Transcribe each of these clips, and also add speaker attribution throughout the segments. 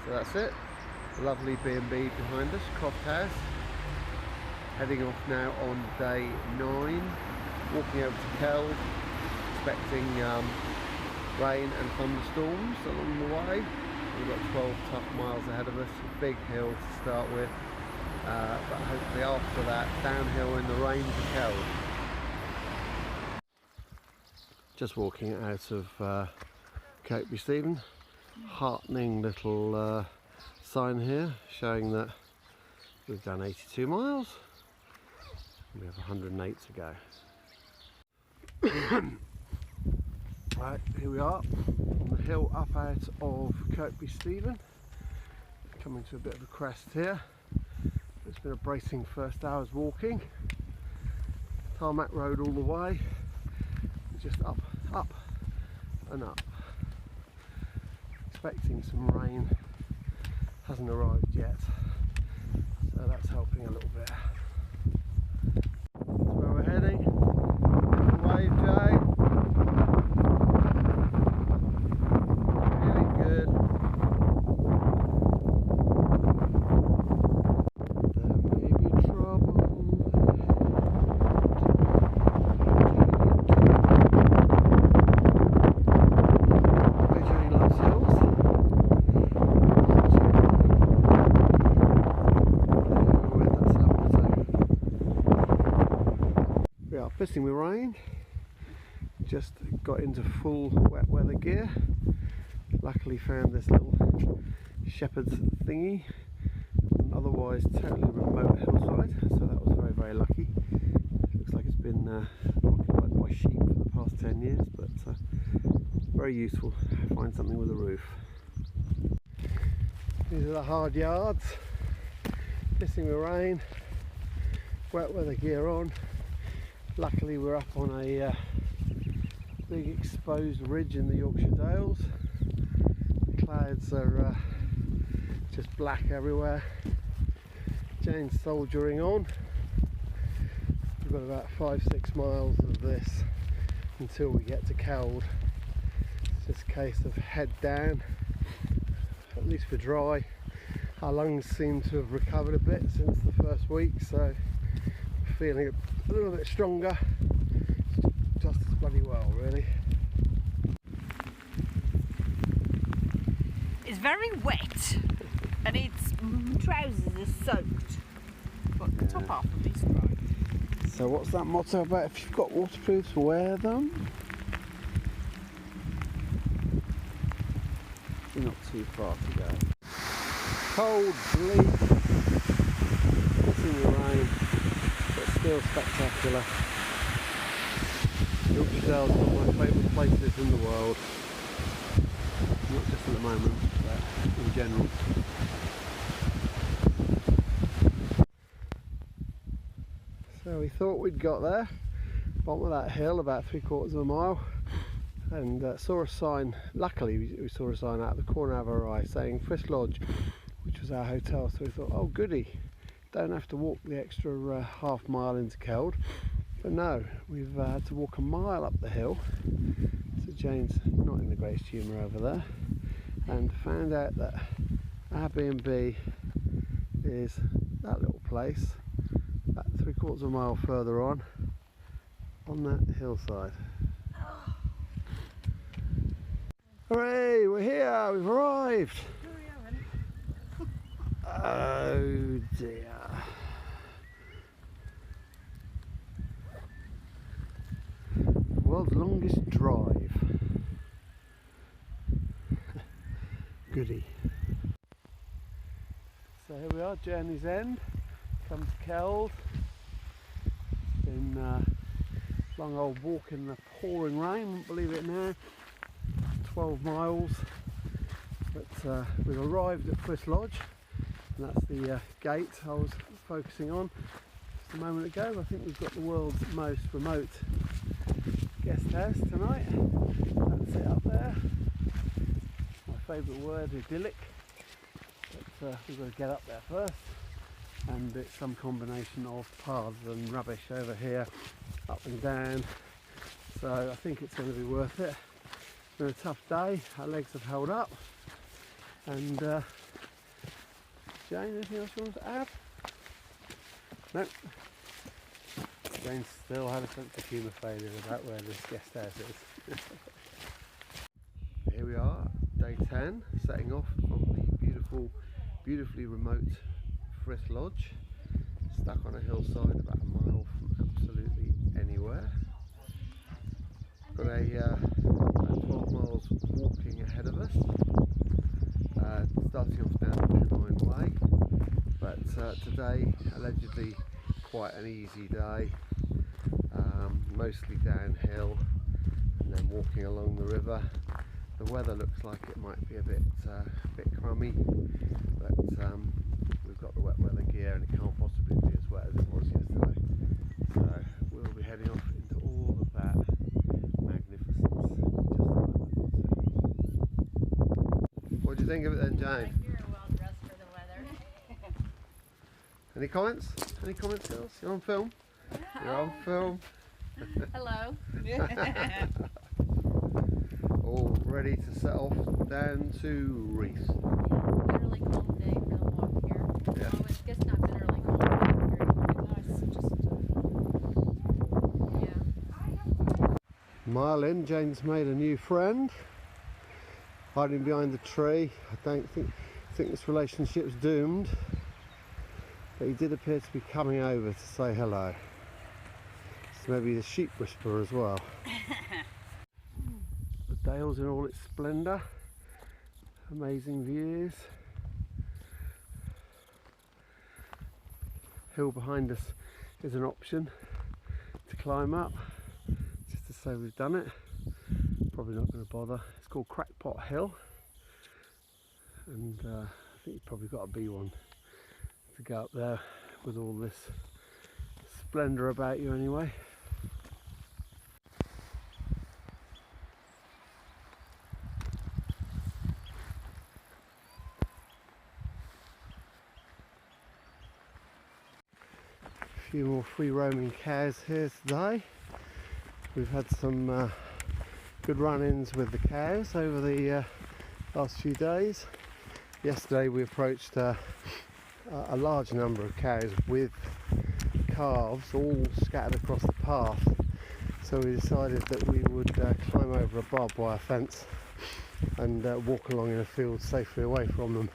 Speaker 1: So that's it. Lovely B&B behind us, Croft House. Heading off now on day 9. Walking over to Keld, expecting rain and thunderstorms along the way. We've got 12 tough miles ahead of us, a big hill to start with, but hopefully after that, downhill in the rain to Keld. Just walking out of Kirkby, Stephen. Heartening little sign here showing that we've done 82 miles. We have 108 to go. Right, here we are on the hill up out of Kirkby, Stephen. Coming to a bit of a crest here. It's been a bracing first hour's walking. Tarmac road all the way. Just up, up and up. Expecting some rain. Hasn't arrived yet. So that's helping a little bit. That's where we're heading. Wave, Jay. Feeling good. There may be trouble. Jay loves hills. We are pissing with rain. Just got into full wet weather gear. Luckily found this little shepherd's thingy. Otherwise totally remote hillside, so that was very, very lucky. Looks like it's been occupied by sheep for the past 10 years, but very useful to find something with a roof. These are the hard yards. Pissing with rain. Wet weather gear on. Luckily we're up on a big exposed ridge in the Yorkshire Dales. The clouds are just black everywhere. Jane's soldiering on. We've got about 5-6 miles of this until we get to Keld. It's just a case of head down, at least for dry. Our lungs seem to have recovered a bit since the first week, so I'm feeling a little bit stronger. Just as bloody well, really.
Speaker 2: It's very wet and its trousers are soaked, but the top half of it's dry.
Speaker 1: So what's that motto about? If you've got waterproofs, wear them? We're not too far to go. Cold, bleak, pissing the rain, but still spectacular. Yorkshire Dales is one of my favourite places in the world. Not just at the moment, but in general. So we thought we'd got there, bottom of that hill, about 3/4 of a mile, and saw a sign. Luckily we saw a sign out of the corner of our eye saying Frisk Lodge, which was our hotel, so we thought, oh goody, don't have to walk the extra half mile into Keld. But no, we've had to walk a mile up the hill. So Jane's not in the greatest humour over there, and found out that our B&B is that little place, about 3/4 of a mile further on that hillside. Hooray, we're here, we've arrived! Oh dear. World's longest drive. Goody. So here we are, journey's end. Come to Keld. Been a long old walk in the pouring rain, wouldn't believe it now. 12 miles. But we've arrived at Frisk Lodge, and that's the gate I was focusing on just a moment ago. I think we've got the world's most remote guest house tonight. That's it up there. My favourite word, idyllic. But we've got to get up there first, and it's some combination of paths and rubbish over here, up and down. So I think it's going to be worth it. It's been a tough day. Our legs have held up, And Jane, anything else you want to add? No. Jane still had a sense of humour failure about where this guest house is. Here we are, day 10, setting off from the beautifully remote Frith Lodge, stuck on a hillside about a mile from absolutely anywhere. Got about 12 miles walking ahead of us, starting off down the Pennine Way, but today allegedly quite an easy day, mostly downhill and then walking along the river. The weather looks like it might be a bit crummy, but we've got the wet weather gear and it can't possibly be as wet as it was yesterday. So we'll be heading off into all of that magnificence in just a moment. What do you think of it then, Jane?
Speaker 2: You're well dressed for the weather.
Speaker 1: Any comments? Any comments, girls? You're on film? You're on film.
Speaker 2: Hello.
Speaker 1: All ready to set off down to Reith.
Speaker 2: Bitterly cold day for the walk here.
Speaker 1: Yeah.
Speaker 2: Oh, it's just not bitterly cold. Very nice. Yeah.
Speaker 1: Mile in, Jane's made a new friend. Hiding behind the tree. I don't think this relationship's doomed. But he did appear to be coming over to say hello. So maybe the sheep whisperer as well. The Dales in all its splendour. Amazing views. Hill behind us is an option to climb up, just to say we've done it. Probably not going to bother. It's called Crackpot Hill, and I think you've probably got to be one to go up there with all this splendour about you anyway. A few more free roaming cows here today. We've had some good run-ins with the cows over the last few days. Yesterday we approached a large number of cows with calves all scattered across the path, so we decided that we would climb over a barbed wire fence and walk along in a field safely away from them.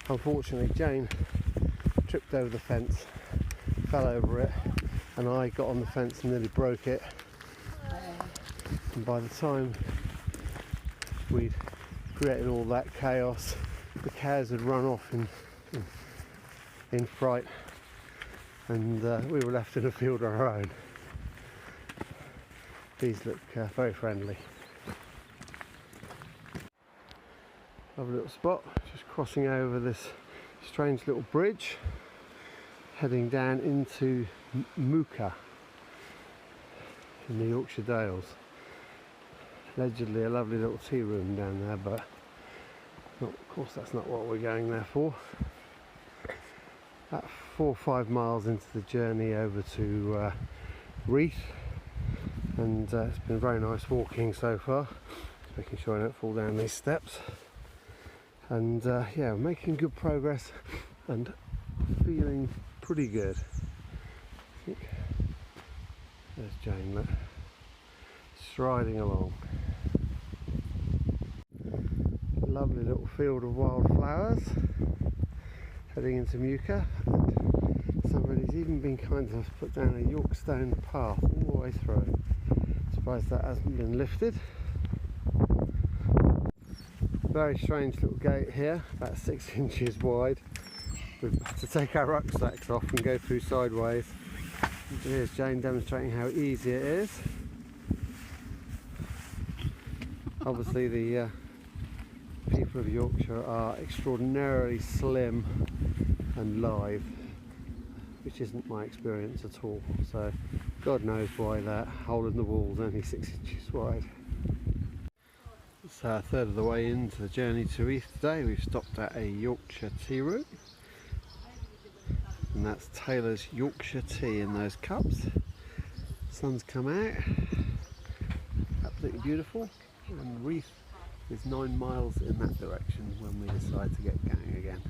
Speaker 1: Unfortunately, Jane tripped over the fence, fell over it, and I got on the fence and nearly broke it. And by the time we'd created all that chaos, the cows had run off in fright, and we were left in a field on our own. These look very friendly. Lovely little spot, just crossing over this strange little bridge, heading down into Mooka in the Yorkshire Dales. Allegedly a lovely little tea room down there, but of course that's not what we're going there for. About 4 or 5 miles into the journey over to Reith, and it's been very nice walking so far, just making sure I don't fall down these steps, and yeah, making good progress and feeling pretty good. I think there's Jane, look, striding along. Lovely little field of wildflowers heading into Mooka, and somebody's even been kind enough to put down a Yorkstone path all the way through. Surprised that hasn't been lifted. Very strange little gate here, about 6 inches wide. We've had to take our rucksacks off and go through sideways. And here's Jane demonstrating how easy it is. Obviously the people of Yorkshire are extraordinarily slim and lithe, which isn't my experience at all, so God knows why that hole in the wall is only 6 inches wide. It's a third of the way into the journey to Reith today. We've stopped at a Yorkshire tea room, and that's Taylor's Yorkshire tea in those cups. The sun's come out, absolutely beautiful, and Reith is 9 miles in that direction when we decide to get going again.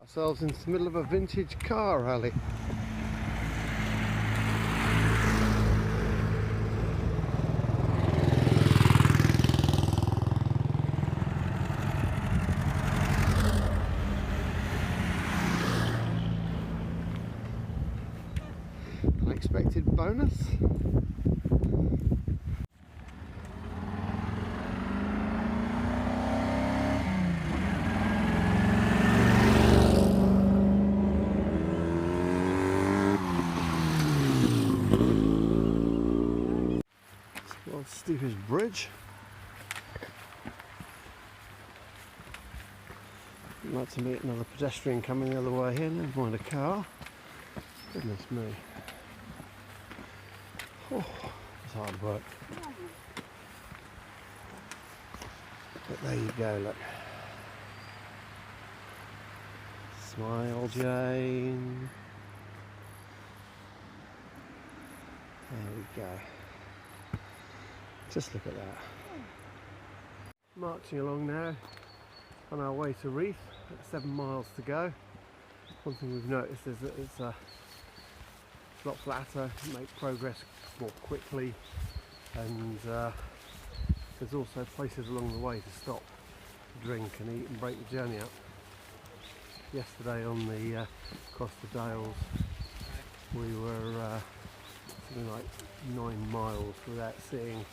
Speaker 1: Ourselves into the middle of a vintage car rally. Unexpected bonus. World's steepest bridge. I'd like to meet another pedestrian coming the other way here, never mind a car. Goodness me. Oh, it's hard work. But there you go, look. Smile, Jane. There we go. Just look at that. Marching along now on our way to Reef, 7 miles to go. One thing we've noticed is that it's a lot flatter, make progress more quickly, and there's also places along the way to stop, to drink and eat and break the journey up. Yesterday on the across the Dales we were something like 9 miles without seeing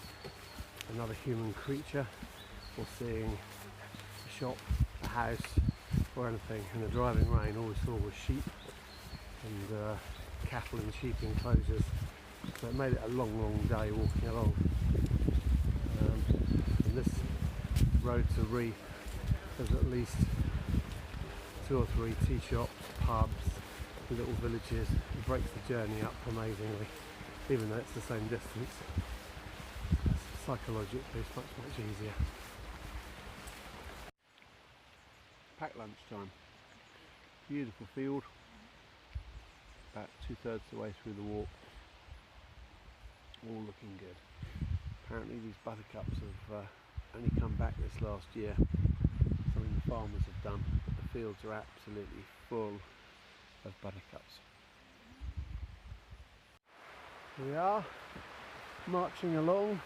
Speaker 1: another human creature or seeing a shop, a house or anything. In the driving rain all we saw was sheep and cattle in sheep enclosures, so it made it a long day walking along. And this road to Reef has at least 2 or 3 tea shops, pubs, little villages. It breaks the journey up amazingly, even though it's the same distance. Psychologically it's much easier. Packed lunchtime. Beautiful field. About 2/3 the way through the walk. All looking good. Apparently these buttercups have only come back this last year. Something the farmers have done. The fields are absolutely full of buttercups. Here we are, marching along.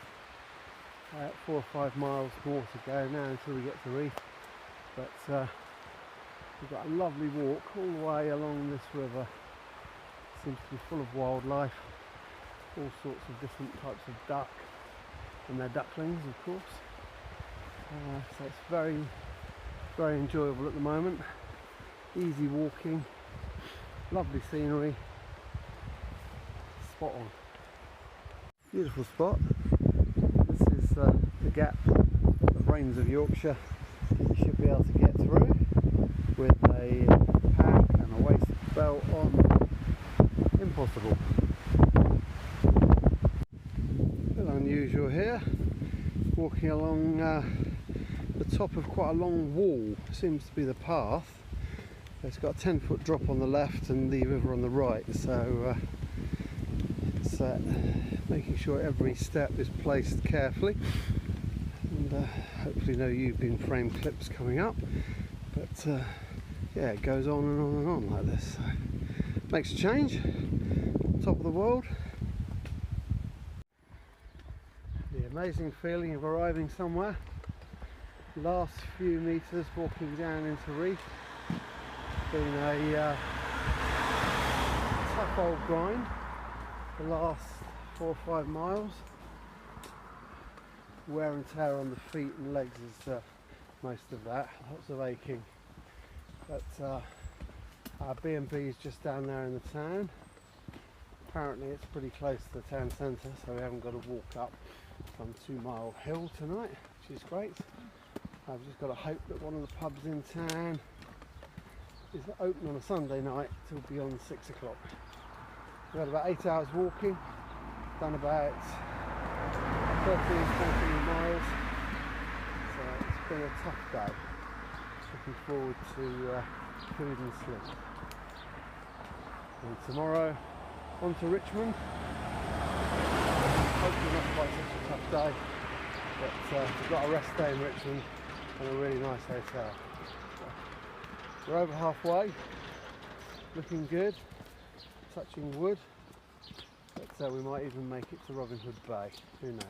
Speaker 1: 4 or 5 miles more to go now until we get to Reef, but we've got a lovely walk all the way along this river. It seems to be full of wildlife, all sorts of different types of duck and their ducklings, of course. So it's very enjoyable at the moment. Easy walking, lovely scenery, spot on. Beautiful spot. This is the gap of Rains of Yorkshire. You should be able to get through with a pack and a waist belt on. Impossible. A bit unusual here. Walking along the top of quite a long wall. Seems to be the path. It's got a 10-foot drop on the left and the river on the right, so it's making sure every step is placed carefully, and hopefully no U-beam frame clips coming up, but yeah, it goes on and on and on like this, so makes a change. Top of the world. The amazing feeling of arriving somewhere. Last few metres walking down into Reef. Been a tough old grind the last 4 or 5 miles. Wear and tear on the feet and legs is most of that, lots of aching, but our B&B is just down there in the town. Apparently it's pretty close to the town centre, so we haven't got to walk up some 2-mile hill tonight, which is great. I've just got to hope that one of the pubs in town is open on a Sunday night till beyond 6 o'clock. We've had about 8 hours walking, done about 13-14 miles, so it's been a tough day. Looking forward to food and sleep. And tomorrow on to Richmond. Hopefully not quite such a tough day. But we've got a rest day in Richmond and a really nice hotel. We're over halfway, looking good, touching wood, but we might even make it to Robin Hood Bay, who knows.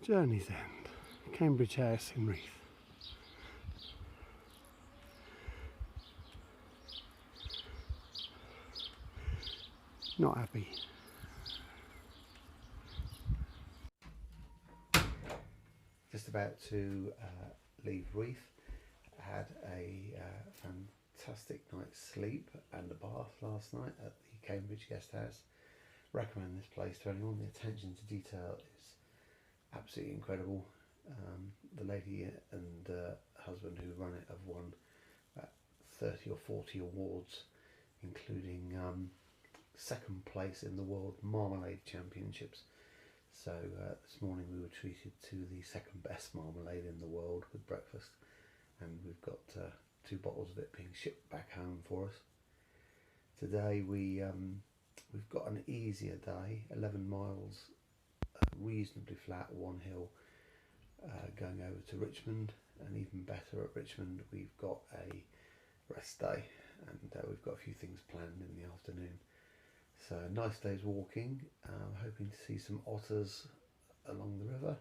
Speaker 1: Journey's End, Cambridge House in Reeth. Not happy. Just about to leave Reeth. Had a fantastic night's sleep and a bath last night at the Cambridge Guest House. Recommend this place to anyone. The attention to detail is absolutely incredible. The lady and husband who run it have won about 30 or 40 awards, including second place in the World Marmalade Championships. So this morning we were treated to the second best marmalade in the world with breakfast, and we've got 2 bottles of it being shipped back home for us. Today we've got an easier day, 11 miles, reasonably flat, one hill, going over to Richmond, and even better at Richmond we've got a rest day, and we've got a few things planned in the afternoon. So a nice day's walking, hoping to see some otters along the river,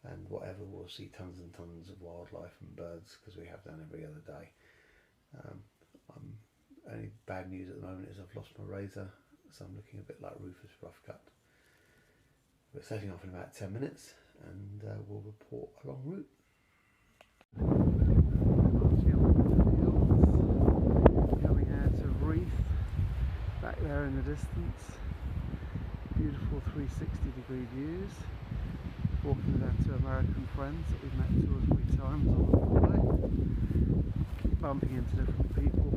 Speaker 1: and whatever, we'll see tons and tons of wildlife and birds, because we have done every other day. Only bad news at the moment is I've lost my razor, so I'm looking a bit like Rufus Roughcut. We're setting off in about 10 minutes, and we'll report along route. Coming out of Reeth, back there in the distance, beautiful 360-degree views. Walking with our 2 American friends that we've met 2 or 3 times on the way. Keep bumping into different people,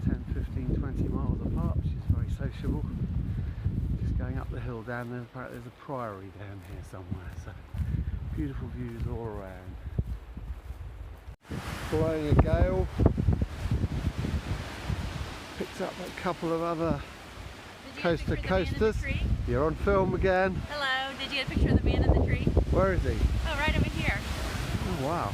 Speaker 1: 10, 15, 20 miles apart, which is very sociable. Just going up the hill down there, apparently there's a priory down here somewhere, so beautiful views all around. Blowing a gale. Picked up a couple of other coasters. You're on film again.
Speaker 2: Hello, did you get a picture of the man in the tree?
Speaker 1: Where is he?
Speaker 2: Oh, right over here.
Speaker 1: Oh wow.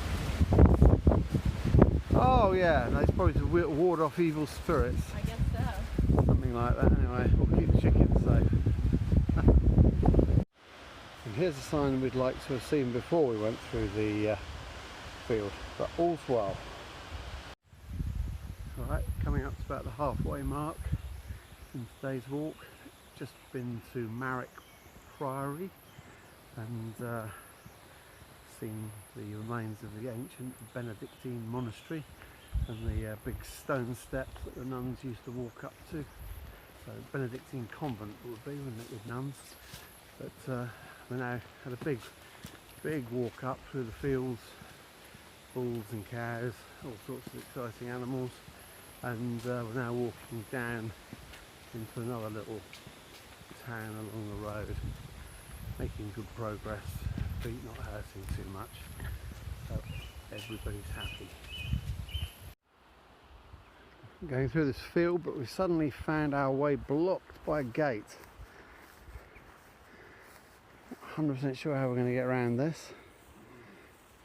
Speaker 1: Oh yeah, no, it's probably to ward off evil spirits.
Speaker 2: I guess so.
Speaker 1: Something like that. Anyway, we'll keep the chickens safe. And here's a sign we'd like to have seen before we went through the field, but all's well. Alright, coming up to about the halfway mark in today's walk. Just been to Marwick Priory and seen the remains of the ancient Benedictine monastery and the big stone steps that the nuns used to walk up to. So Benedictine convent it would be, wouldn't it, with nuns? But we now had a big walk up through the fields, bulls and cows, all sorts of exciting animals, and we're now walking down into another little town along the road, making good progress, feet not hurting too much, so everybody's happy. Going through this field, but we've suddenly found our way blocked by a gate. 100% sure how we're going to get around this,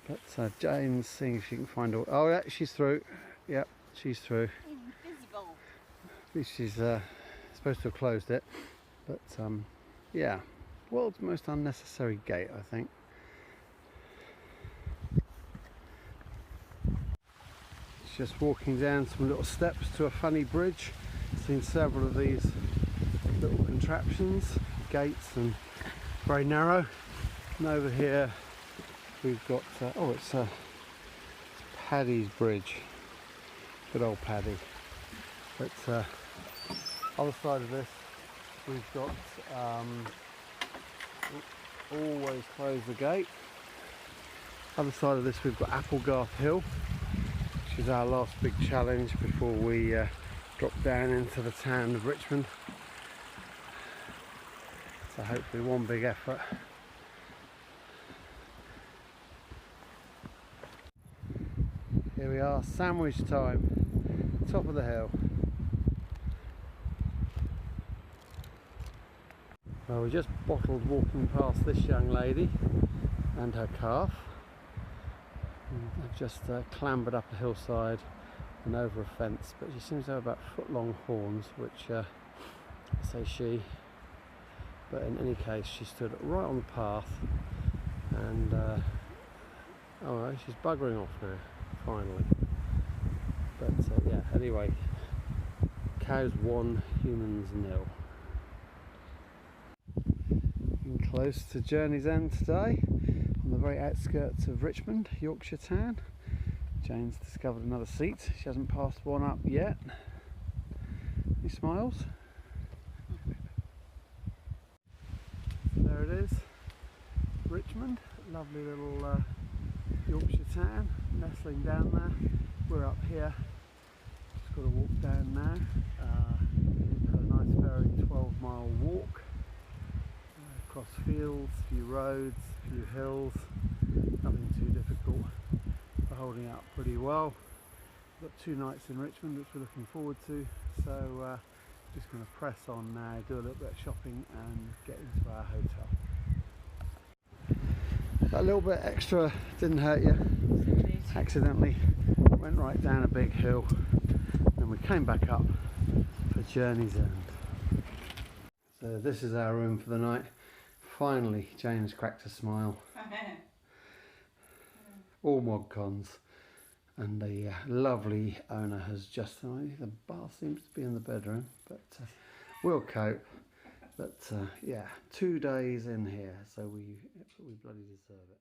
Speaker 1: but Jane's seeing if she can find a... Oh yeah, she's through. Yep, she's through.
Speaker 2: Invisible.
Speaker 1: At least she's supposed to have closed it, but yeah, world's most unnecessary gate, I think. Just walking down some little steps to a funny bridge. Seen several of these little contraptions, gates, and very narrow. And over here we've got oh, it's Paddy's Bridge, good old Paddy. But other side of this we've got always close the gate. Other side of this we've got Applegarth Hill, which is our last big challenge before we drop down into the town of Richmond. So hopefully one big effort. Here we are, sandwich time, top of the hill. Well, we just bottled walking past this young lady and her calf. They've just clambered up a hillside and over a fence, but she seems to have about foot-long horns, which I say she. But in any case, she stood right on the path, and oh, she's buggering off now, finally. But yeah, anyway, cows 1, humans 0. Getting close to journey's end today, on the very outskirts of Richmond, Yorkshire town. Jane's discovered another seat. She hasn't passed one up yet. Any smiles? There it is, Richmond, lovely little Yorkshire town, nestling down there. We're up here, just got to walk down now. Got a nice very 12-mile walk across fields, a few roads, a few hills, nothing too difficult. We're holding out pretty well. We've got 2 nights in Richmond which we're looking forward to, so just going to press on now, do a little bit of shopping and get into our hotel. That little bit extra didn't hurt you.
Speaker 2: Indeed.
Speaker 1: Accidentally went right down a big hill, and we came back up for journey's end. So this is our room for the night. Finally, Jane's cracked a smile. All mod cons, and the lovely owner has just, the bath seems to be in the bedroom, but we'll cope. But yeah, 2 days in here, so we bloody deserve it.